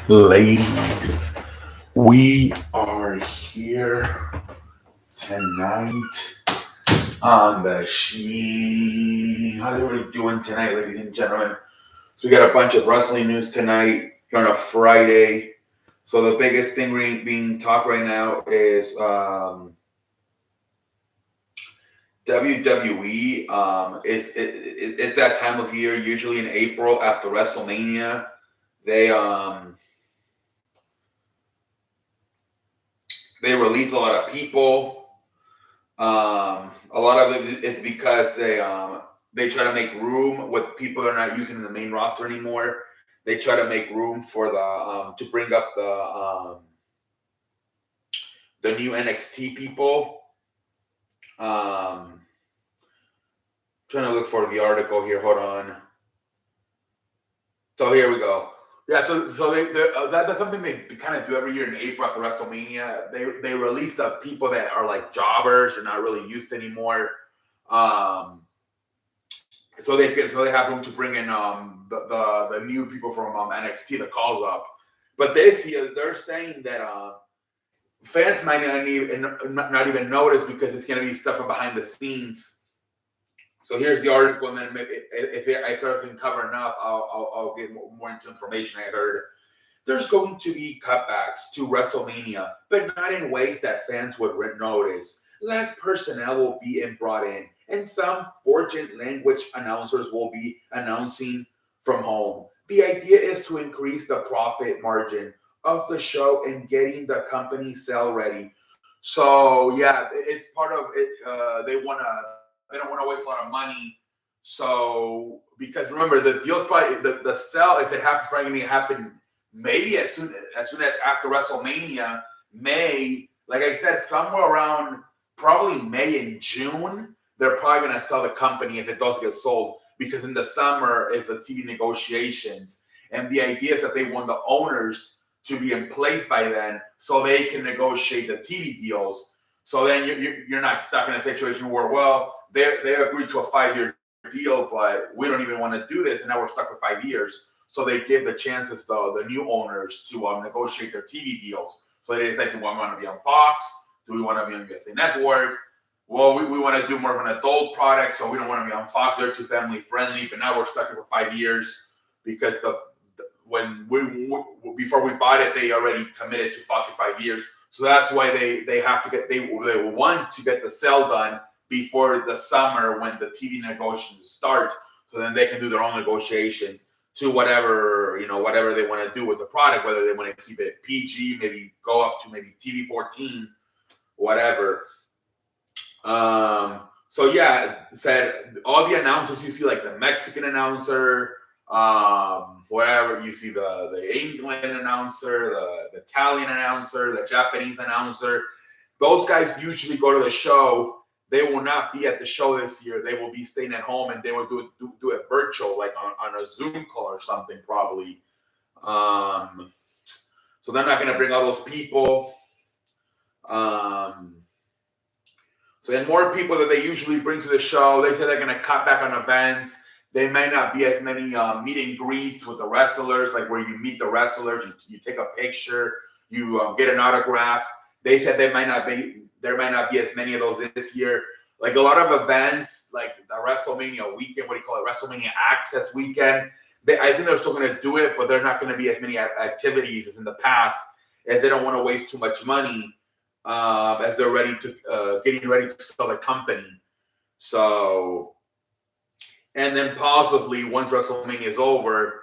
Ladies, we are here tonight on the sheet. How's everybody doing tonight, ladies and gentlemen? So we got a bunch of wrestling news tonight on a Friday. So the biggest thing being talked right now is WWE. It's that time of year, usually in April after WrestleMania. They release a lot of people. A lot of it's because they try to make room with people that are not using in the main roster anymore. They try to make room for the to bring up the new NXT people. Trying to look for the article here. Hold on. So here we go. Yeah, so that's something they kind of do every year in April after WrestleMania. They release the people that are like jobbers and not really used anymore. So they have room to bring in the new people from NXT, the calls up. But this year they're saying that fans might not even notice because it's going to be stuff from behind the scenes. So here's the article, and then maybe if it doesn't cover enough, I'll get more into information. I heard there's going to be cutbacks to WrestleMania, but not in ways that fans would notice. Less personnel will be brought in, and some foreign language announcers will be announcing from home. The idea is to increase the profit margin of the show and getting the company sale ready. So yeah, it's part of it. They don't want to waste a lot of money. So because remember the deal's probably the sell, if it happens, probably going to happen maybe as soon as after WrestleMania, May. Like I said, somewhere around probably May and June, they're probably going to sell the company if it does get sold, because in the summer is the TV negotiations, and the idea is that they want the owners to be in place by then so they can negotiate the TV deals. So then you're not stuck in a situation where, well, they agreed to a 5-year deal, but we don't even want to do this, and now we're stuck for 5 years. So they give the chances the new owners to negotiate their TV deals. So they decide, do we want to be on Fox? Do we want to be on USA Network? Well, we want to do more of an adult product, so we don't want to be on Fox. They're too family friendly, but now we're stuck here for 5 years because before we bought it, they already committed to Fox for 5 years. So that's why they have to they want to get the sale done before the summer when the TV negotiations start, so then they can do their own negotiations to whatever they want to do with the product, whether they want to keep it PG, maybe go up to maybe TV 14, whatever. So yeah, said all the announcers you see, like the Mexican announcer, whatever you see, the England announcer, the Italian announcer, the Japanese announcer, those guys usually go to the show. They will not be at the show this year. They will be staying at home, and they will do it virtual, like on a Zoom call or something, probably. So they're not going to bring all those people. So then more people that they usually bring to the show, they say they're going to cut back on events. They may not be as many meet and greets with the wrestlers, like where you meet the wrestlers, you take a picture, you get an autograph. They said there might not be as many of those this year. Like a lot of events, like the WrestleMania weekend, what do you call it? WrestleMania Access Weekend. I think they're still going to do it, but they're not going to be as many activities as in the past, as they don't want to waste too much money as they're getting ready to sell the company. So, and then possibly once WrestleMania is over,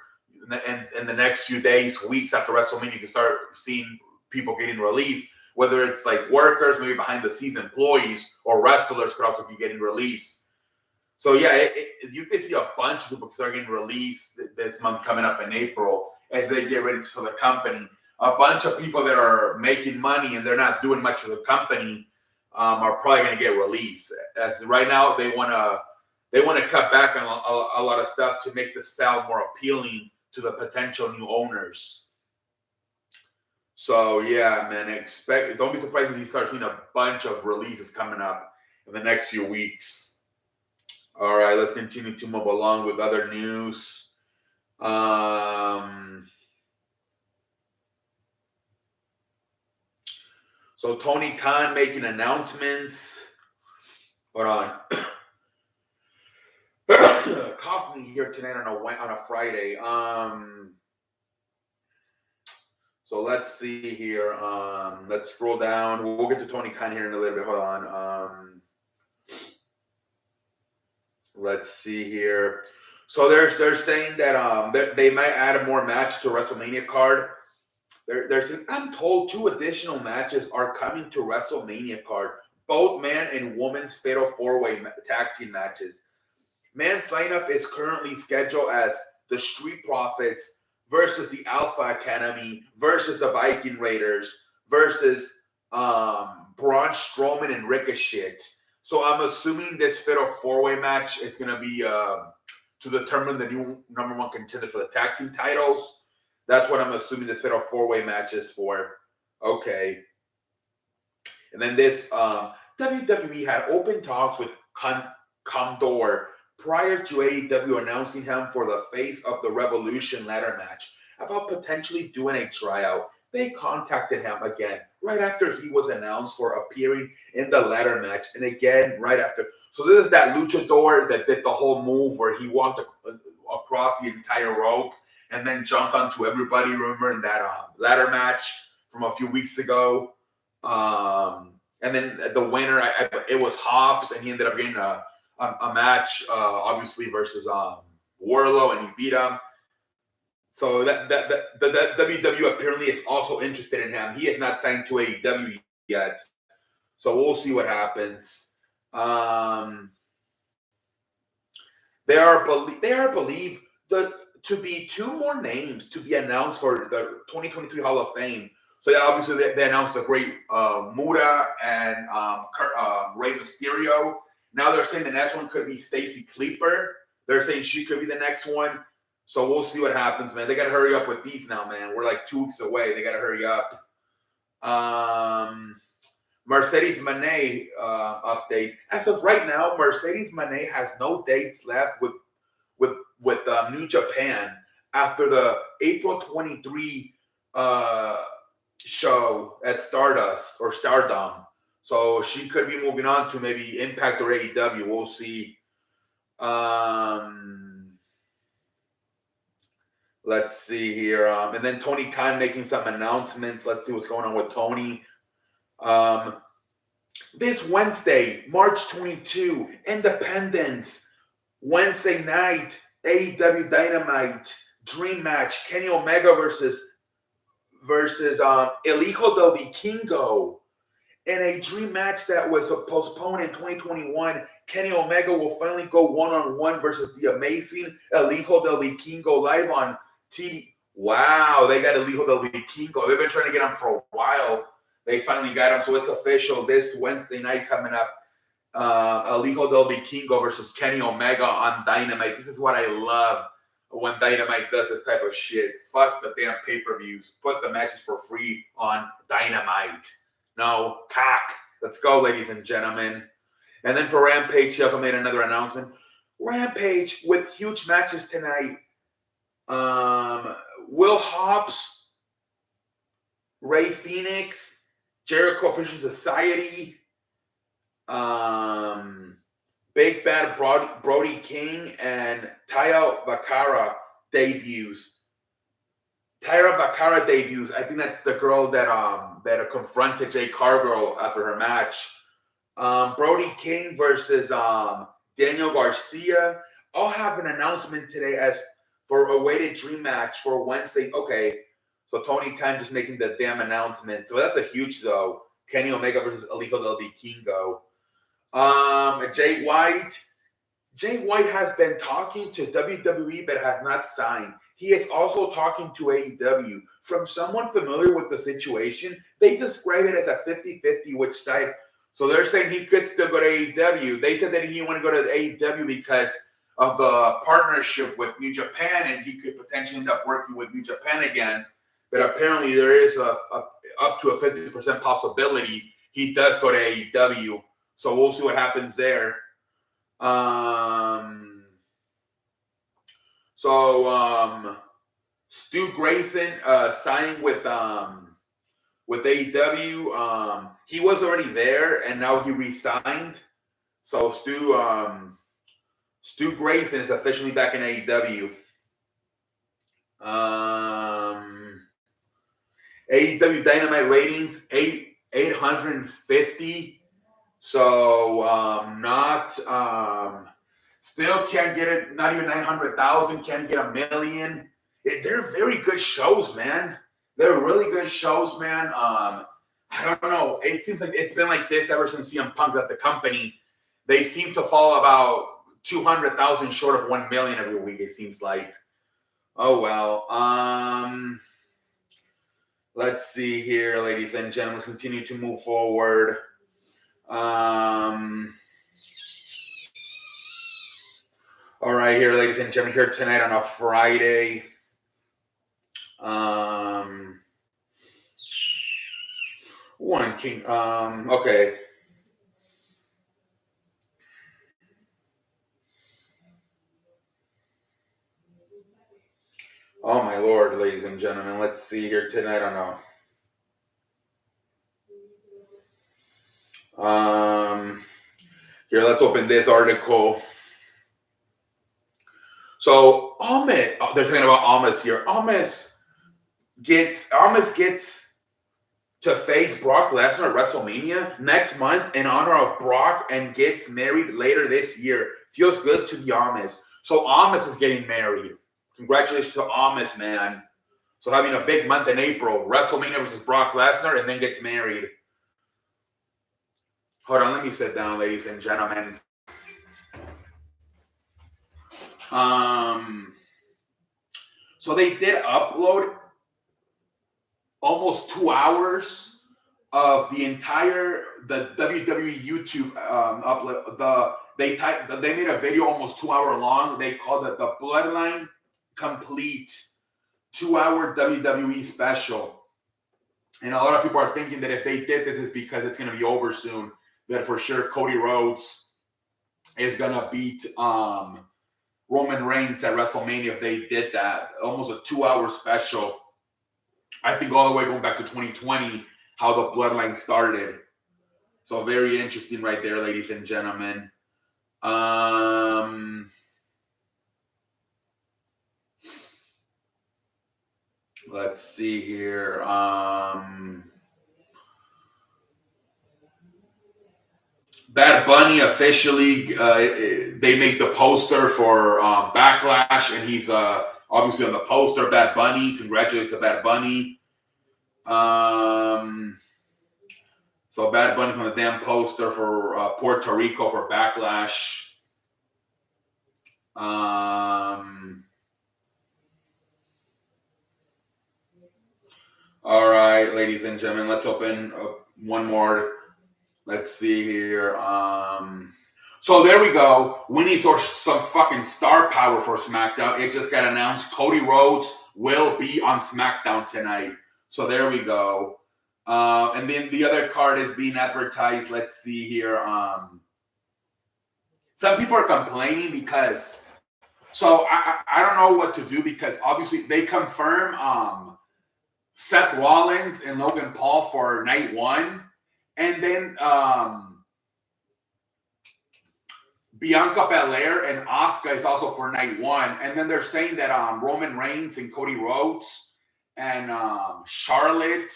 and in the next few days, weeks after WrestleMania, you can start seeing people getting released. Whether it's like workers, maybe behind the scenes employees, or wrestlers could also be getting released. So yeah, you can see a bunch of people start getting released this month coming up in April as they get ready to sell the company. A bunch of people that are making money and they're not doing much for the company are probably going to get released. As right now, they want to cut back on a lot of stuff to make the sale more appealing to the potential new owners. So yeah, man, don't be surprised if you start seeing a bunch of releases coming up in the next few weeks. All right, let's continue to move along with other news. So Tony Khan making announcements. Hold on. Coughing here tonight on a Friday. So let's see here. Let's scroll down. We'll get to Tony Khan here in a little bit. Hold on. Let's see here. So they're saying that they might add more matches to WrestleMania card. They're saying, I'm told 2 additional matches are coming to WrestleMania card. Both man and women's fatal 4-way tag team matches. Man's lineup is currently scheduled as the Street Profits versus the Alpha Academy versus the Viking Raiders versus Braun Strowman and Ricochet. So I'm assuming this fatal 4-way match is going to be to determine the new #1 contender for the tag team titles. That's what I'm assuming this fatal 4-way match is for. Okay. And then this WWE had open talks with Condor prior to AEW announcing him for the Face of the Revolution ladder match about potentially doing a tryout. They contacted him again right after he was announced for appearing in the ladder match, and again right after. So this is that luchador that did the whole move where he walked across the entire rope and then jumped onto everybody. Remember in that ladder match from a few weeks ago? And then the winner, it was Hobbs, and he ended up getting a match, obviously, versus Wardlow, and he beat him. So that WWE apparently is also interested in him. He is not signed to AEW yet, so we'll see what happens. They are believed to be 2 more names to be announced for the 2023 Hall of Fame. So yeah, obviously they announced a great Muda and Rey Mysterio. Now they're saying the next one could be Stacy Kleeper. They're saying she could be the next one. So we'll see what happens, man. They got to hurry up with these now, man. We're like 2 weeks away. They got to hurry up. Mercedes Moné update. As of right now, Mercedes Moné has no dates left with New Japan after the April 23 show at Stardust or Stardom. So she could be moving on to maybe Impact or AEW. We'll see. Let's see here. And then Tony Khan making some announcements. Let's see what's going on with Tony. This Wednesday, March 22, Independence. Wednesday night, AEW Dynamite Dream Match. Kenny Omega versus El Hijo del Vikingo. In a dream match that was postponed in 2021, Kenny Omega will finally go one-on-one versus the amazing El Hijo del Vikingo live on TV. Wow, they got El Hijo del Vikingo. They've been trying to get him for a while. They finally got him, so it's official this Wednesday night coming up. El Hijo del Vikingo versus Kenny Omega on Dynamite. This is what I love when Dynamite does this type of shit. Fuck the damn pay-per-views. Put the matches for free on Dynamite. No, cock. Let's go, ladies and gentlemen. And then for Rampage, he also made another announcement. Rampage with huge matches tonight. Will Hobbs, Ray Phoenix, Jericho Appreciation Society, Big Bad Brody King, and Taya Vakara debuts. Tyra Vakara debuts. I think that's the girl that confronted Jay Cargill after her match. Brody King versus Daniel Garcia. I'll have an announcement today as for a weighted dream match for Wednesday. Okay, so Tony Khan just making the damn announcement. So that's a huge though. Kenny Omega versus El Hijo del Vikingo. Jay White. Jay White has been talking to WWE but has not signed. He is also talking to AEW. From someone familiar with the situation, they describe it as a 50-50 which side. So they're saying he could still go to AEW. They said that he didn't want to go to AEW because of the partnership with New Japan, and he could potentially end up working with New Japan again. But apparently there is up to a 50% possibility he does go to AEW. So we'll see what happens there. Stu Grayson signed with with AEW. He was already there, and now he resigned. So Stu Grayson is officially back in AEW. AEW Dynamite ratings 850. So not still can't get it. Not even 900,000. Can't get 1 million. They're very good shows, man. They're really good shows, man. I don't know. It seems like it's been like this ever since CM Punk left the company. They seem to fall about 200,000 short of 1 million every week. It seems like. Oh well. Let's see here, ladies and gentlemen. Let's continue to move forward. All right, here, ladies and gentlemen, here tonight on a Friday. One King. Okay. Oh my Lord, ladies and gentlemen. Let's see here tonight on a. Here, let's open this article. So Ahmed, they're talking about Ahmed here. Ahmed gets to face Brock Lesnar at WrestleMania next month in honor of Brock and gets married later this year. Feels good to be Ahmed. So Ahmed is getting married. Congratulations to Ahmed, man. So having a big month in April, WrestleMania versus Brock Lesnar, and then gets married. Hold on, let me sit down, ladies and gentlemen. So they did upload almost 2 hours of the WWE YouTube upload. They made a video almost 2 hour long. They called it the Bloodline Complete 2-hour WWE special. And a lot of people are thinking that if they did this, is because it's going to be over soon. That for sure Cody Rhodes is going to beat Roman Reigns at WrestleMania if they did that. Almost a 2-hour special. I think all the way going back to 2020, how the Bloodline started. So very interesting right there, ladies and gentlemen. Let's see here. Bad Bunny officially, they make the poster for Backlash, and he's obviously on the poster. Bad Bunny, congratulations to Bad Bunny. So Bad Bunny on the damn poster for Puerto Rico for Backlash. All right, ladies and gentlemen, let's open up one more. Let's see here. So there we go. We need some fucking star power for SmackDown. It just got announced. Cody Rhodes will be on SmackDown tonight. So there we go. And then the other card is being advertised. Let's see here. Some people are complaining because. So I don't know what to do because obviously they confirm Seth Rollins and Logan Paul for night one. And then Bianca Belair and Asuka is also for night one. And then they're saying that Roman Reigns and Cody Rhodes and Charlotte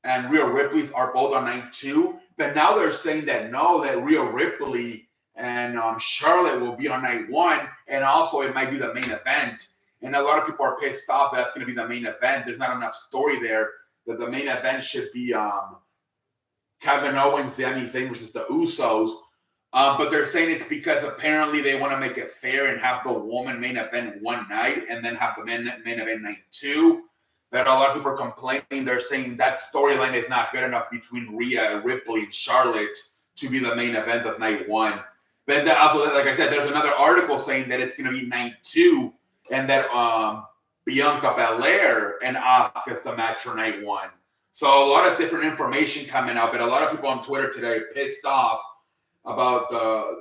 and Rhea Ripley are both on night two. But now they're saying that no, that Rhea Ripley and Charlotte will be on night one. And also it might be the main event. And a lot of people are pissed off that that's going to be the main event. There's not enough story there. That the main event should be Kevin Owens, Sami Zayn versus the Usos. But they're saying it's because apparently they want to make it fair and have the woman main event one night and then have the main event night two. But a lot of people are complaining. They're saying that storyline is not good enough between Rhea, Ripley, and Charlotte to be the main event of night one. But also, like I said, there's another article saying that it's going to be night two and that Bianca Belair and Asuka is the match for night one. So a lot of different information coming out, but a lot of people on Twitter today are pissed off about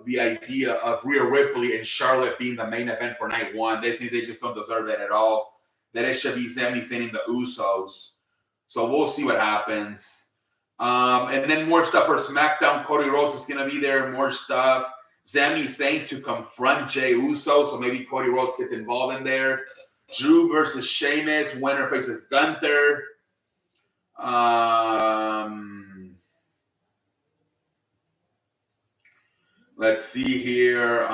the idea of Rhea Ripley and Charlotte being the main event for night one. They say they just don't deserve that at all. That it should be Sami Zayn and the Usos. So we'll see what happens. And then more stuff for SmackDown. Cody Rhodes is going to be there. More stuff. Sami Zayn to confront Jey Uso. So maybe Cody Rhodes gets involved in there. Drew versus Sheamus. Winner faces Gunther. Let's see here.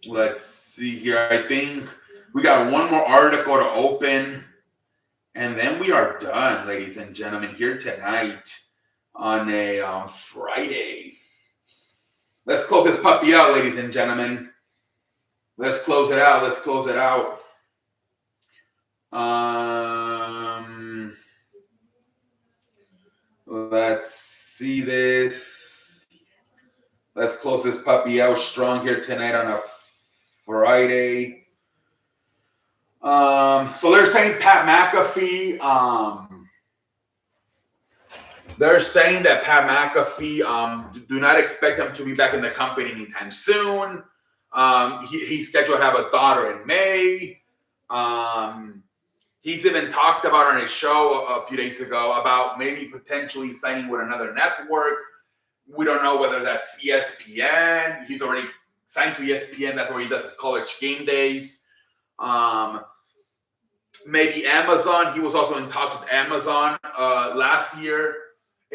Let's see here. I think we got one more article to open, and then we are done, ladies and gentlemen, here tonight on a Friday. Let's close this puppy out, ladies and gentlemen. Let's close it out. Let's close it out. Let's see this. Let's close this puppy out strong here tonight on a Friday. So they're saying Pat McAfee. They're saying that Pat McAfee do not expect him to be back in the company anytime soon. He's scheduled to have a daughter in May. He's even talked about on his show a few days ago about maybe potentially signing with another network. We don't know whether that's ESPN. He's already signed to ESPN. That's where he does his college game days. Maybe Amazon. He was also in talks with Amazon last year.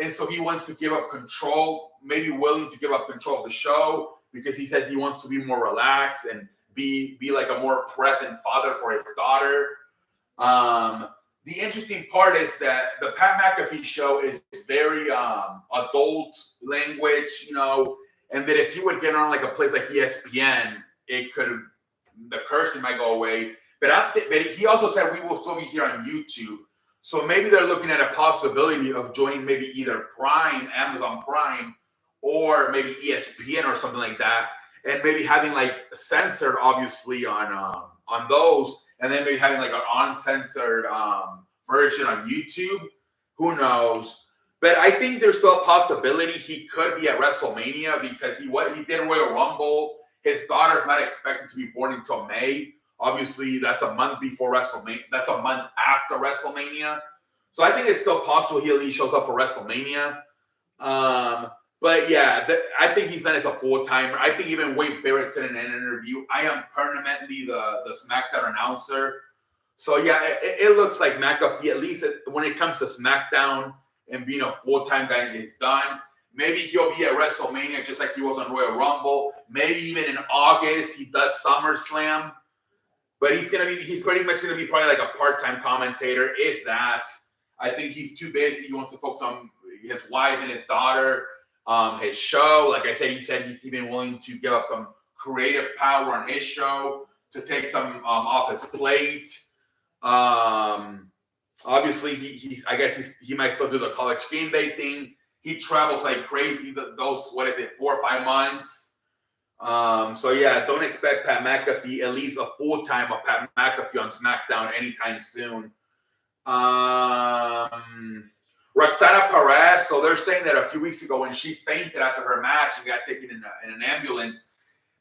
And so he wants to give up control, maybe willing to give up control of the show because he says he wants to be more relaxed and be like a more present father for his daughter. The interesting part is that the Pat McAfee show is very adult language, you know, and that if you would get on like a place like ESPN, the cursing might go away. But he also said we will still be here on YouTube. So maybe they're looking at a possibility of joining maybe either Prime, Amazon Prime, or maybe ESPN or something like that, and maybe having like censored, obviously, on those, and then maybe having like an uncensored version on YouTube. Who knows? But I think there's still a possibility he could be at WrestleMania because he did Royal Rumble. His daughter's not expected to be born until May. Obviously, that's a month before WrestleMania. That's a month after WrestleMania. So I think it's still possible he at least shows up for WrestleMania. But yeah, I think he's done as a full-timer. I think even Wade Barrett said in an interview, I am permanently the SmackDown announcer. So yeah, it looks like McAfee, at least when it comes to SmackDown and being a full-time guy, is done. Maybe he'll be at WrestleMania just like he was on Royal Rumble. Maybe even in August he does SummerSlam. But he's pretty much gonna be probably like a part-time commentator, if that. I think he's too busy. He wants to focus on his wife and his daughter, his show. Like I said, he said he's even willing to give up some creative power on his show to take some off his plate. Obviously, he might still do the college game day thing. He travels like crazy. Those 4 or 5 months. So yeah, don't expect Pat McAfee, at least a full-time of Pat McAfee on SmackDown anytime soon. Roxana Perez, so they're saying that a few weeks ago when she fainted after her match and got taken in an ambulance,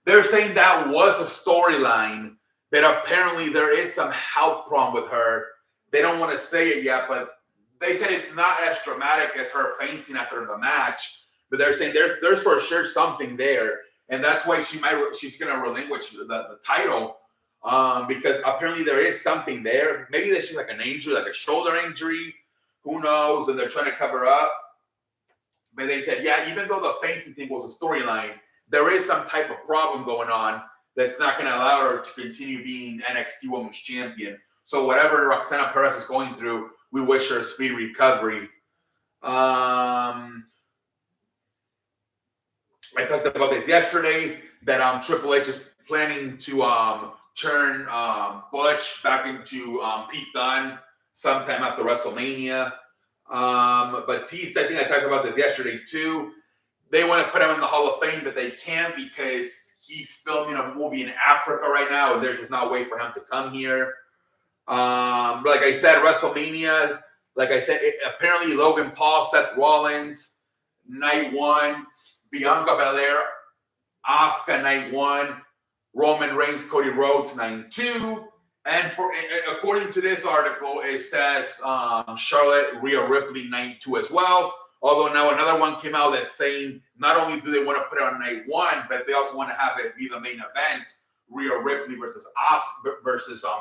they're saying that was a storyline, that apparently there is some health problem with her. They don't want to say it yet, but they said it's not as dramatic as her fainting after the match, but they're saying there's for sure something there. And that's why she's going to relinquish the title because apparently there is something there. Maybe that she's like an injury, like a shoulder injury. Who knows? And they're trying to cover up. But they said, yeah, even though the fainting thing was a storyline, there is some type of problem going on that's not going to allow her to continue being NXT Women's Champion. So whatever Roxana Perez is going through, we wish her a speedy recovery. I talked about this yesterday that Triple H is planning to turn Butch back into Pete Dunne sometime after WrestleMania. Batista, I think I talked about this yesterday too. They want to put him in the Hall of Fame, but they can't because he's filming a movie in Africa right now, and there's just no way for him to come here. Like I said, WrestleMania, like I said, apparently Logan Paul, Seth Rollins, night 1. Bianca Belair, Asuka, night 1. Roman Reigns, Cody Rhodes 9-2. And according to this article, it says Charlotte, Rhea Ripley 9-2 as well. Although now another one came out that's saying not only do they want to put it on night one, but they also want to have it be the main event, Rhea Ripley versus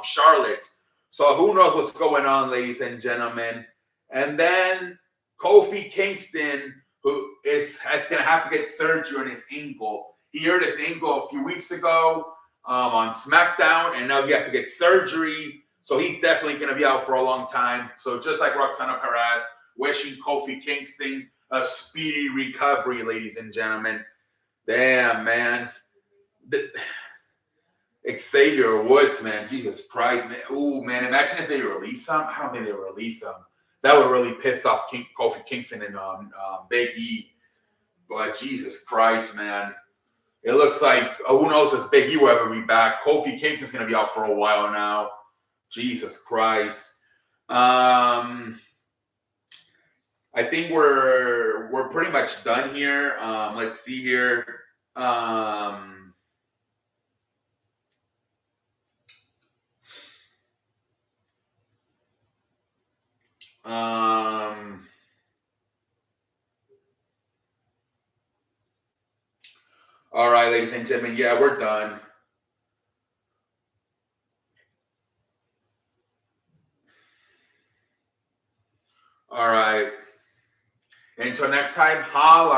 Charlotte. So who knows what's going on, ladies and gentlemen. And then Kofi Kingston, who is going to have to get surgery on his ankle. He hurt his ankle a few weeks ago on SmackDown, and now he has to get surgery. So he's definitely going to be out for a long time. So just like Roxana Perez, wishing Kofi Kingston a speedy recovery, ladies and gentlemen. Damn, man. Xavier Woods, man. Jesus Christ, man. Ooh, man. Imagine if they release him. I don't think they release him. That would really piss off Kofi Kingston and Big E. But Jesus Christ, man. It looks like, who knows if Big E will ever be back. Kofi Kingston's going to be out for a while now. Jesus Christ. I think we're pretty much done here. Let's see here. All right, ladies and gentlemen. Yeah, we're done. All right. Until next time, holla.